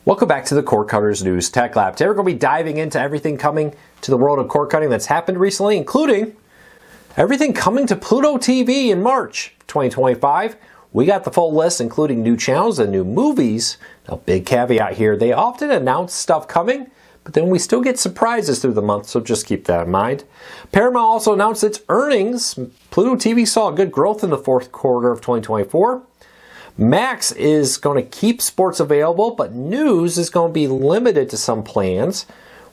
Welcome back to the Cord Cutters News Tech Lab. Today we're going to be diving into everything coming to the world of cord cutting that's happened recently, including everything coming to Pluto TV in March 2025. We got the full list, including new channels and new movies. Now, big caveat here, they often announce stuff coming, but then we still get surprises through the month, so just keep that in mind. Paramount also announced its earnings. Pluto TV saw good growth in the fourth quarter of 2024. Max is going to keep sports available, but news is going to be limited to some plans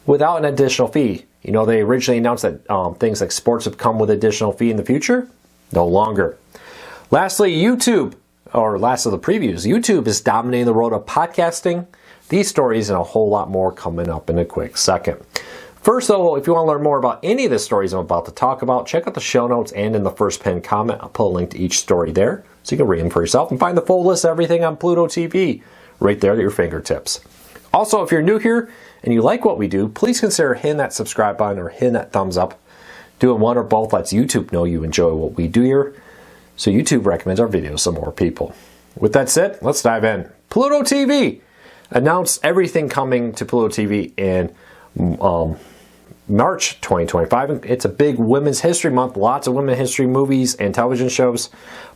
without an additional fee. You know, they originally announced that things like sports have come with additional fee in the future. No longer. Lastly, YouTube, or last of the previews, YouTube is dominating the world of podcasting. These stories and a whole lot more coming up in a quick second. First, though, if you want to learn more about any of the stories I'm about to talk about, check out the show notes and in the first pinned comment. I'll put a link to each story there so you can read them for yourself and find the full list of everything on Pluto TV right there at your fingertips. Also, if you're new here and you like what we do, please consider hitting that subscribe button or hitting that thumbs up. Doing one or both lets YouTube know you enjoy what we do here, so YouTube recommends our videos to more people. With that said, let's dive in. Pluto TV announced everything coming to Pluto TV in March 2025. It's a big Women's History Month, lots of women's history movies and television shows.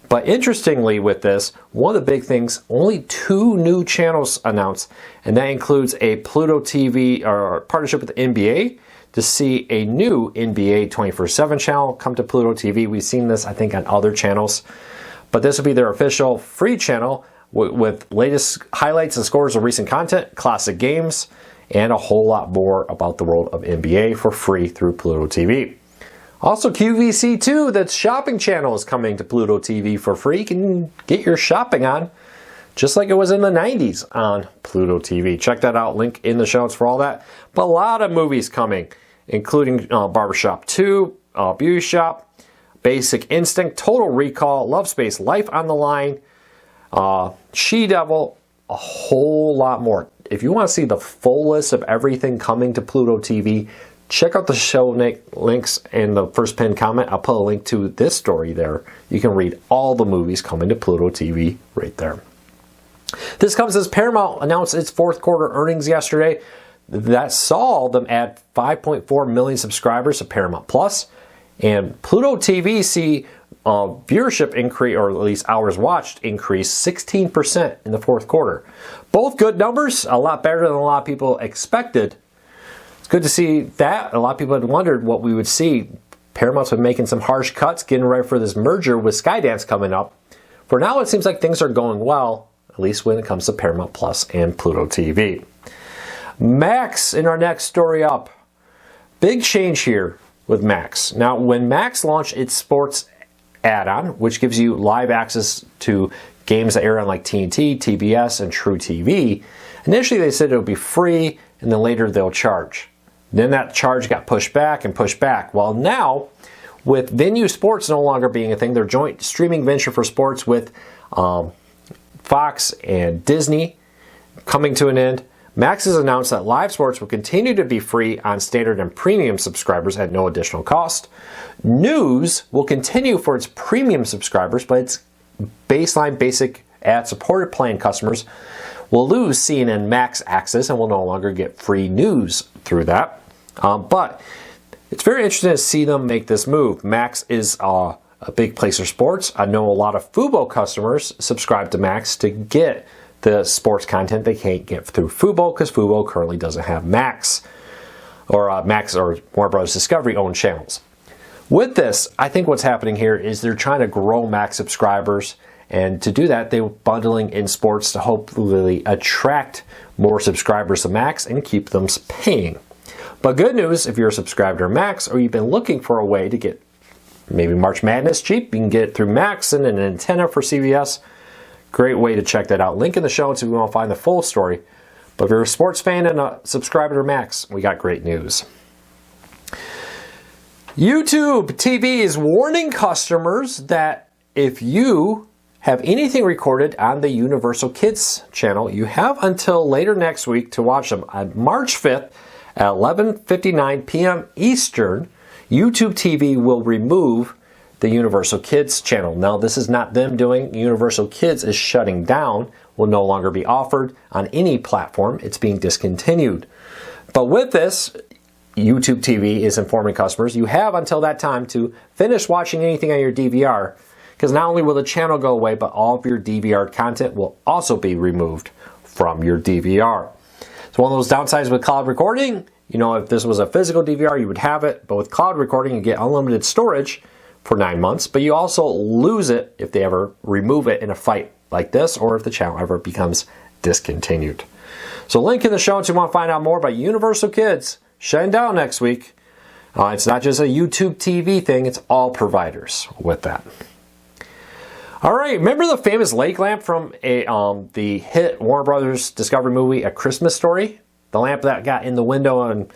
But interestingly with this, one of the big things, only 2 new channels announced, and that includes a Pluto TV or partnership with the NBA to see a new NBA 24/7 channel come to Pluto TV. We've seen this, I think, on other channels. But this will be their official free channel with latest highlights and scores of recent content, classic games, and a whole lot more about the world of NBA for free through Pluto TV. Also, QVC2, that's shopping channel, is coming to Pluto TV for free. You can get your shopping on, just like it was in the 90s on Pluto TV. Check that out, link in the show notes for all that. But a lot of movies coming, including Barbershop 2, Beauty Shop, Basic Instinct, Total Recall, Love Space, Life on the Line, She-Devil, a whole lot more. If you want to see the full list of everything coming to Pluto TV, check out the show links in the first pinned comment. I'll put a link to this story there. You can read all the movies coming to Pluto TV right there. This comes as Paramount announced its fourth quarter earnings yesterday. That saw them add 5.4 million subscribers to Paramount Plus. And Pluto TV see viewership increase, or at least hours watched, increase 16% in the fourth quarter. Both good numbers, a lot better than a lot of people expected. It's good to see that. A lot of people had wondered what we would see. Paramount's been making some harsh cuts, getting ready for this merger with Skydance coming up. For now, it seems like things are going well, at least when it comes to Paramount Plus and Pluto TV. Max in our next story up. Big change here with Max. Now, when Max launched its sports add-on, which gives you live access to games that air on like TNT, TBS, and True TV, initially they said it would be free, and then later they'll charge. Then that charge got pushed back and pushed back. Well, now, with Venue Sports no longer being a thing, their joint streaming venture for sports with Fox and Disney coming to an end, Max has announced that live sports will continue to be free on standard and premium subscribers at no additional cost. News will continue for its premium subscribers, but its baseline basic ad-supported plan customers will lose CNN Max access and will no longer get free news through that. But it's very interesting to see them make this move. Max is a big place for sports. I know a lot of Fubo customers subscribe to Max to get the sports content they can't get through Fubo because Fubo currently doesn't have Max or Warner Bros. Discovery owned channels. With this, I think what's happening here is they're trying to grow Max subscribers, and to do that, they're bundling in sports to hopefully attract more subscribers to Max and keep them paying. But good news, if you're a subscriber to Max or you've been looking for a way to get maybe March Madness cheap, you can get it through Max and an antenna for CBS. Great way to check that out. Link in the show notes if you want to find the full story. But if you're a sports fan and a subscriber to Max, we got great news. YouTube TV is warning customers that if you have anything recorded on the Universal Kids channel, you have until later next week to watch them. On March 5th at 11:59 p.m. Eastern, YouTube TV will remove the Universal Kids channel. Now, this is not them doing. Universal Kids is shutting down will no longer be offered on any platform. It's being discontinued. But with this, YouTube TV is informing customers you have until that time to finish watching anything on your DVR, because not only will the channel go away, but all of your DVR content will also be removed from your DVR. So one of those downsides with cloud recording, you know, if this was a physical DVR, you would have it, but with cloud recording, you get unlimited storage for 9 months, but you also lose it if they ever remove it in a fight like this, or if the channel ever becomes discontinued. So link in the show notes if you want to find out more about Universal Kids shutting down next week. It's not just a YouTube TV thing, it's all providers with that. All right, remember the famous lake lamp from the hit Warner Brothers Discovery movie, A Christmas Story? The lamp that got in the window and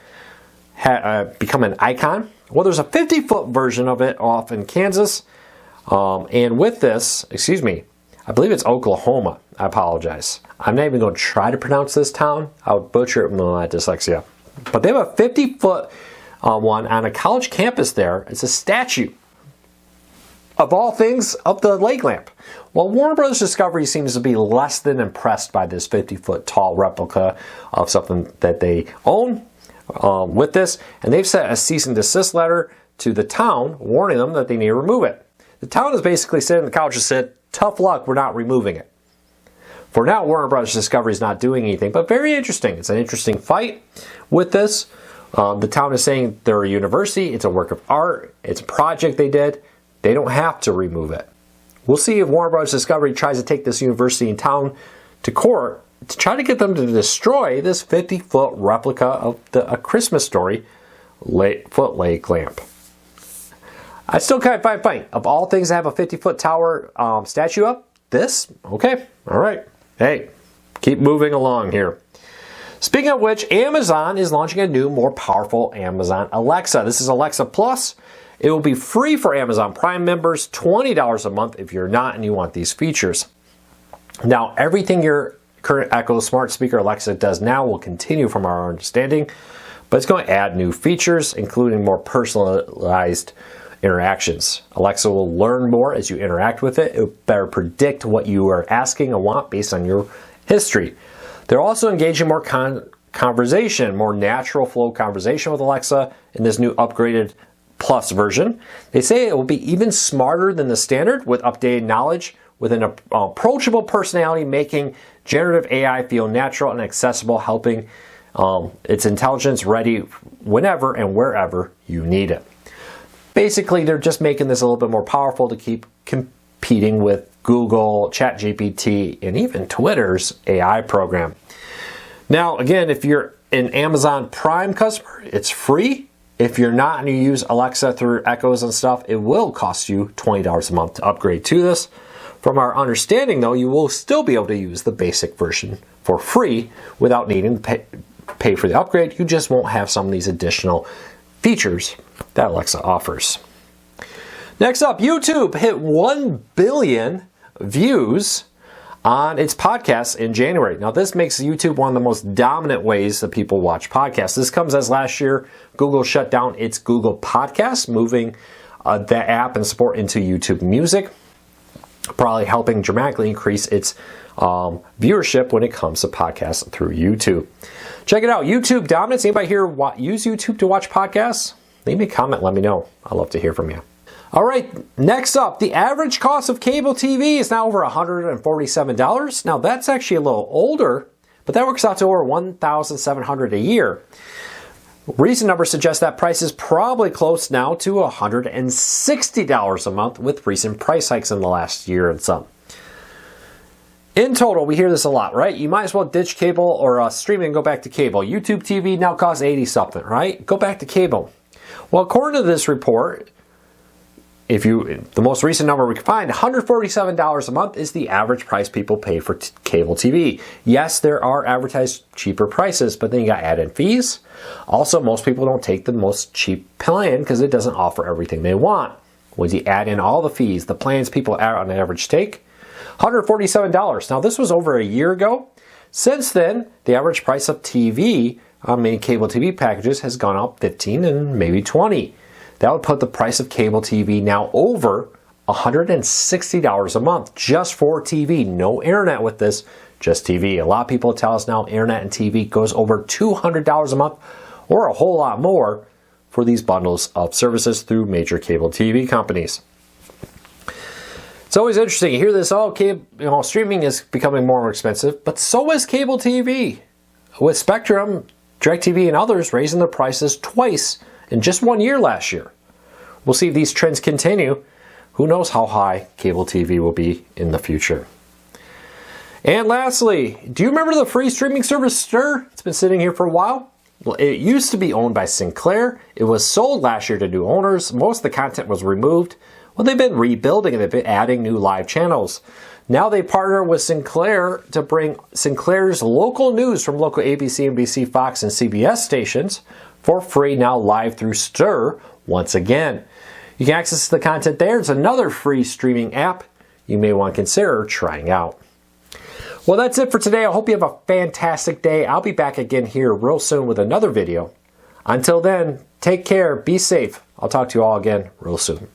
had become an icon? Well, there's a 50-foot version of it off in Kansas. And with this, excuse me, I believe it's Oklahoma. I apologize. I'm not even going to try to pronounce this town. I would butcher it with my dyslexia. But they have a 50-foot one on a college campus there. It's a statue, of all things, of the lake lamp. Well, Warner Brothers Discovery seems to be less than impressed by this 50-foot tall replica of something that they own with this. And they've sent a cease and desist letter to the town warning them that they need to remove it. The town has basically said, and the college has said, tough luck, we're not removing it. For now, Warner Brothers Discovery is not doing anything, but very interesting. It's an interesting fight with this. The town is saying they're a university, it's a work of art, it's a project they did. They don't have to remove it. We'll see if Warner Brothers Discovery tries to take this university in town to court to try to get them to destroy this 50-foot replica of A Christmas Story foot lake lamp. I still can't find funny. Of all things that have a 50-foot tower statue up, this? Okay, all right. Hey, keep moving along here. Speaking of which, Amazon is launching a new, more powerful Amazon Alexa. This is Alexa Plus. It will be free for Amazon Prime members, $20 a month if you're not and you want these features. Now, everything your current Echo smart speaker Alexa does now will continue from our understanding, but it's going to add new features, including more personalized interactions. Alexa will learn more as you interact with it. It will better predict what you are asking and want based on your history. They're also engaging more conversation, more natural flow conversation with Alexa in this new upgraded Plus version. They say it will be even smarter than the standard with updated knowledge, with an approachable personality, making generative AI feel natural and accessible, helping its intelligence ready whenever and wherever you need it. Basically, they're just making this a little bit more powerful to keep competing with Google, ChatGPT, and even Twitter's AI program. Now, again, if you're an Amazon Prime customer, it's free. If you're not and you use Alexa through Echoes and stuff, it will cost you $20 a month to upgrade to this. From our understanding, though, you will still be able to use the basic version for free without needing to pay for the upgrade. You just won't have some of these additional features that Alexa offers. Next up, YouTube hit 1 billion views on its podcasts in January. Now, this makes YouTube one of the most dominant ways that people watch podcasts. This comes as last year, Google shut down its Google Podcasts, moving that app and support into YouTube Music, probably helping dramatically increase its viewership when it comes to podcasts through YouTube. Check it out, YouTube dominance. Anybody here use YouTube to watch podcasts? Leave me a comment, let me know. I'd love to hear from you. All right, next up, the average cost of cable TV is now over $147. Now, that's actually a little older, but that works out to over $1,700 a year. Recent numbers suggest that price is probably close now to $160 a month with recent price hikes in the last year and some. In total, we hear this a lot, right? You might as well ditch cable or streaming and go back to cable. YouTube TV now costs 80 something, right? Go back to cable. Well, according to this report, the most recent number we can find, $147 a month is the average price people pay for cable TV. Yes, there are advertised cheaper prices, but then you got added fees. Also, most people don't take the most cheap plan because it doesn't offer everything they want. When you add in all the fees, the plans people on average take, $147. Now, this was over a year ago. Since then, the average price of TV on many cable TV packages has gone up 15 and maybe 20. That would put the price of cable TV now over $160 a month just for TV. No internet with this, just TV. A lot of people tell us now internet and TV goes over $200 a month or a whole lot more for these bundles of services through major cable TV companies. It's always interesting. You hear this, oh, cable, streaming is becoming more expensive, but so is cable TV. With Spectrum, DirecTV, and others raising their prices twice in just 1 year last year. We'll see if these trends continue. Who knows how high cable TV will be in the future. And lastly, do you remember the free streaming service Stirr? It's been sitting here for a while. Well, it used to be owned by Sinclair. It was sold last year to new owners. Most of the content was removed. Well, they've been rebuilding and they've been adding new live channels. Now they partner with Sinclair to bring Sinclair's local news from local ABC, NBC, Fox, and CBS stations for free now live through Stirr once again. You can access the content there. It's another free streaming app you may want to consider trying out. Well, that's it for today. I hope you have a fantastic day. I'll be back again here real soon with another video. Until then, take care, be safe. I'll talk to you all again real soon.